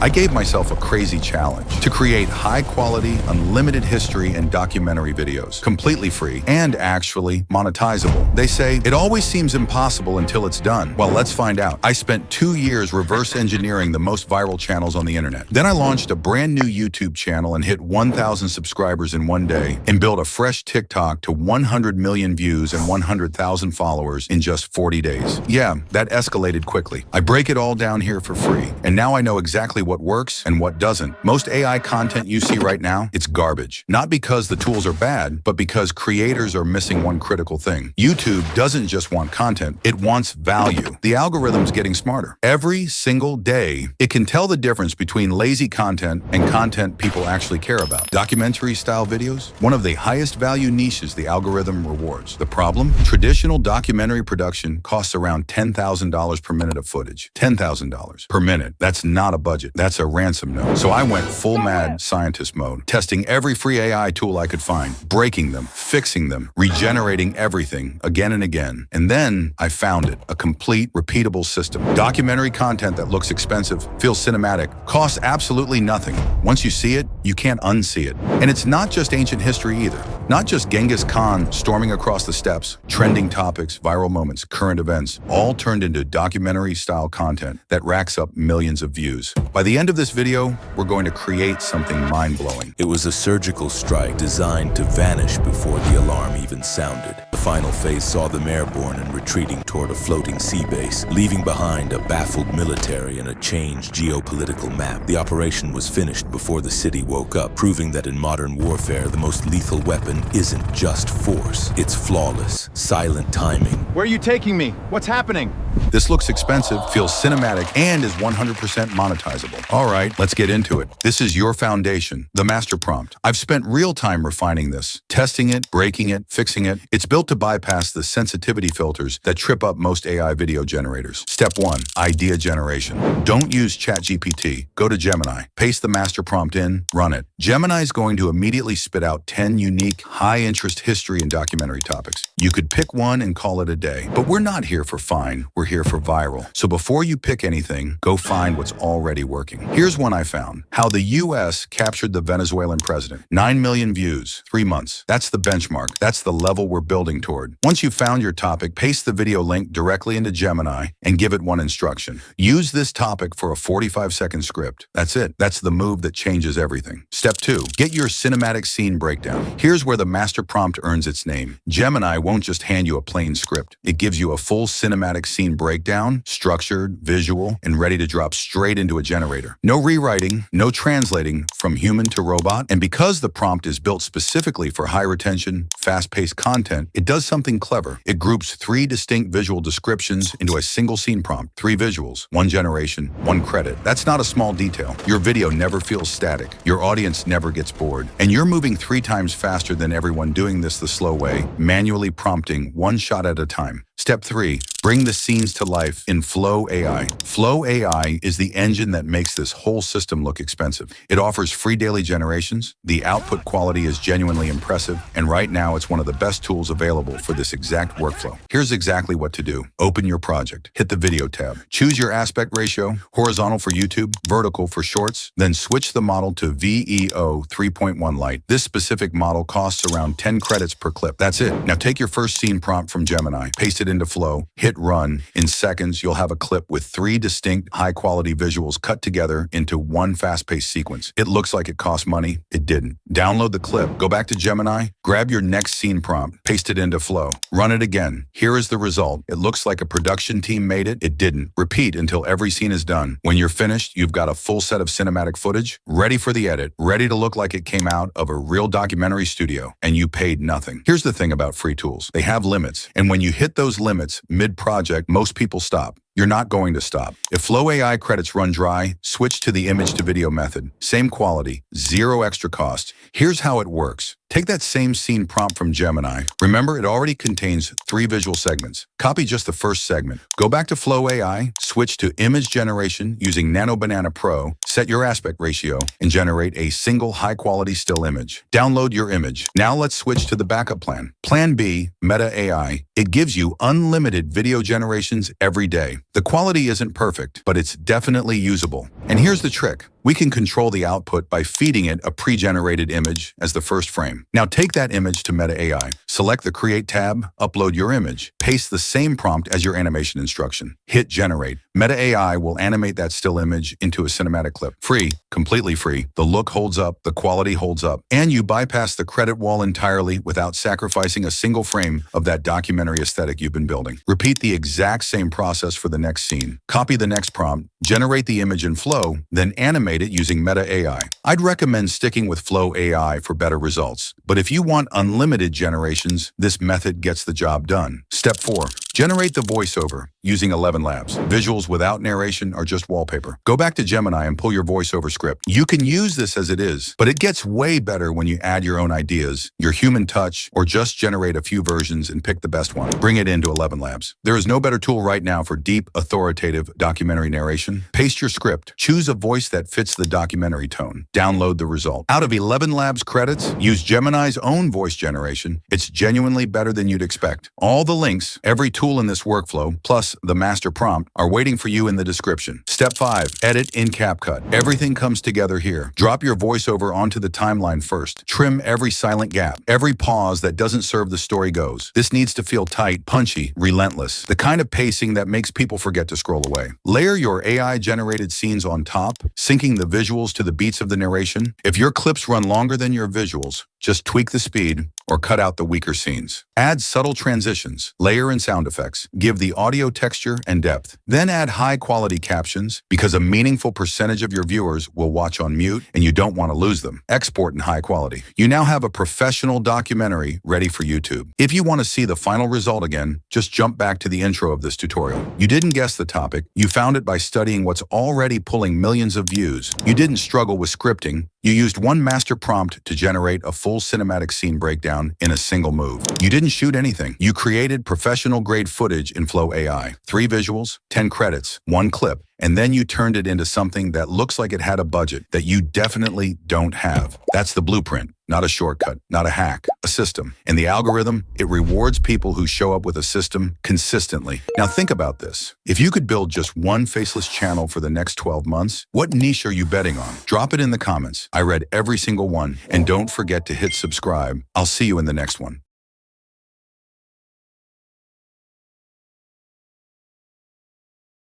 I gave myself a crazy challenge to create high-quality, unlimited history and documentary videos, completely free and actually monetizable. They say it always seems impossible until it's done. Well, let's find out. I spent 2 years reverse engineering the most viral channels on the internet. Then I launched a brand new YouTube channel and hit 1,000 subscribers in one day and built a fresh TikTok to 100 million views and 100,000 followers in just 40 days. Yeah, that escalated quickly. I break it all down here for free, and now I know exactly what works and what doesn't. Most AI content you see right now, it's garbage. Not because the tools are bad, but because creators are missing one critical thing. YouTube doesn't just want content, it wants value. The algorithm's getting smarter. Every single day, it can tell the difference between lazy content and content people actually care about. Documentary-style videos, one of the highest value niches the algorithm rewards. The problem? Traditional documentary production costs around $10,000 per minute of footage. $10,000 per minute. That's not a budget. That's a ransom note. So I went full mad scientist mode, testing every free AI tool I could find, breaking them, fixing them, regenerating everything again and again. And then I found it, a complete, repeatable system. Documentary content that looks expensive, feels cinematic, costs absolutely nothing. Once you see it, you can't unsee it. And it's not just ancient history either. Not just Genghis Khan storming across the steppes, trending topics, viral moments, current events, all turned into documentary-style content that racks up millions of views. By the end of this video, we're going to create something mind-blowing. It was a surgical strike designed to vanish before the alarm even sounded. The final phase saw them airborne and retreating toward a floating sea base, leaving behind a baffled military and a changed geopolitical map. The operation was finished before the city woke up, proving that in modern warfare, the most lethal weapon isn't just force. It's flawless, silent timing. Where are you taking me? What's happening? This looks expensive, feels cinematic, and is 100% monetizable. All right, let's get into it. This is your foundation, the master prompt. I've spent real time refining this, testing it, breaking it, fixing it. It's built to bypass the sensitivity filters that trip up most AI video generators. Step 1, idea generation. Don't use ChatGPT. Go to Gemini, paste the master prompt in, run it. Gemini is going to immediately spit out 10 unique, high-interest history and documentary topics. You could pick one and call it a day, but we're not here for fine. We're here for viral. So before you pick anything, go find what's already working. Here's one I found. How the US captured the Venezuelan president. 9 million views, 3 months. That's the benchmark. That's the level we're building toward. Once you've found your topic, paste the video link directly into Gemini and give it one instruction. Use this topic for a 45-second script. That's it. That's the move that changes everything. Step 2, get your cinematic scene breakdown. Here's where the master prompt earns its name. Gemini won't just hand you a plain script. It gives you a full cinematic scene breakdown, structured, visual, and ready to drop straight into a generator. No rewriting, no translating from human to robot, and because the prompt is built specifically for high retention, fast-paced content, it does something clever. It groups 3 distinct visual descriptions into a single scene prompt. 3 visuals, 1 generation, 1 credit. That's not a small detail. Your video never feels static. Your audience never gets bored. And you're moving 3 times faster than everyone doing this the slow way, manually prompting 1 shot at a time. Step 3, bring the scenes to life in Flow AI. Flow AI is the engine that makes this whole system look expensive. It offers free daily generations, the output quality is genuinely impressive, and right now it's one of the best tools available for this exact workflow. Here's exactly what to do. Open your project, hit the video tab, choose your aspect ratio, horizontal for YouTube, vertical for shorts, then switch the model to VEO3.1 Light. This specific model costs around 10 credits per clip. That's it. Now take your first scene prompt from Gemini, paste it into Flow, hit run. In seconds, you'll have a clip with 3 distinct high-quality visuals cut together into 1 fast-paced sequence. It looks like it cost money. It didn't. Download the clip, go back to Gemini, grab your next scene prompt, paste it into Flow, run it again. Here is the result. It looks like a production team made it. It didn't. Repeat until every scene is done. When you're finished, you've got a full set of cinematic footage, ready for the edit, ready to look like it came out of a real documentary studio, and you paid nothing. Here's the thing about free tools. They have limits, and when you hit those limits mid-project, most people stop. You're not going to stop. If Flow AI credits run dry, switch to the image to video method. Same quality, 0 extra cost. Here's how it works. Take that same scene prompt from Gemini. Remember, it already contains 3 visual segments. Copy just the first segment. Go back to Flow AI, switch to image generation using Nano Banana Pro, set your aspect ratio, and generate a single high-quality still image. Download your image. Now let's switch to the backup plan. Plan B, Meta AI. It gives you unlimited video generations every day. The quality isn't perfect, but it's definitely usable. And here's the trick. We can control the output by feeding it a pre-generated image as the first frame. Now take that image to Meta AI. Select the Create tab, upload your image. Paste the same prompt as your animation instruction. Hit Generate. Meta AI will animate that still image into a cinematic clip. Free, completely free. The look holds up, the quality holds up, and you bypass the credit wall entirely without sacrificing a single frame of that documentary aesthetic you've been building. Repeat the exact same process for the next scene. Copy the next prompt, generate the image in Flow, then animate it using Meta AI. I'd recommend sticking with Flow AI for better results. But if you want unlimited generations, this method gets the job done. Step 4. Generate the voiceover using Elevenlabs. Visuals without narration are just wallpaper. Go back to Gemini and pull your voiceover script. You can use this as it is, but it gets way better when you add your own ideas, your human touch, or just generate a few versions and pick the best one. Bring it into Elevenlabs. There is no better tool right now for deep, authoritative documentary narration. Paste your script. Choose a voice that fits the documentary tone. Download the result. Out of Elevenlabs credits, use Gemini's own voice generation. It's genuinely better than you'd expect. All the links, every tool in this workflow, plus the master prompt, are waiting for you in the description. Step 5. Edit in CapCut. Everything comes together here. Drop your voiceover onto the timeline first. Trim every silent gap. Every pause that doesn't serve the story goes. This needs to feel tight, punchy, relentless. The kind of pacing that makes people forget to scroll away. Layer your AI-generated scenes on top, syncing the visuals to the beats of the narration. If your clips run longer than your visuals, just tweak the speed or cut out the weaker scenes. Add subtle transitions, layer in sound effects, give the audio texture and depth. Then add high-quality captions because a meaningful percentage of your viewers will watch on mute and you don't want to lose them. Export in high quality. You now have a professional documentary ready for YouTube. If you want to see the final result again, just jump back to the intro of this tutorial. You didn't guess the topic. You found it by studying what's already pulling millions of views. You didn't struggle with scripting. You used one master prompt to generate a full cinematic scene breakdown in a single move. You didn't shoot anything. You created professional-grade footage in Flow AI. 3 visuals, 10 credits, 1 clip, and then you turned it into something that looks like it had a budget that you definitely don't have. That's the blueprint, not a shortcut, not a hack, a system. And the algorithm, it rewards people who show up with a system consistently. Now think about this. If you could build just one faceless channel for the next 12 months, what niche are you betting on? Drop it in the comments. I read every single one. And don't forget to hit subscribe. I'll see you in the next one.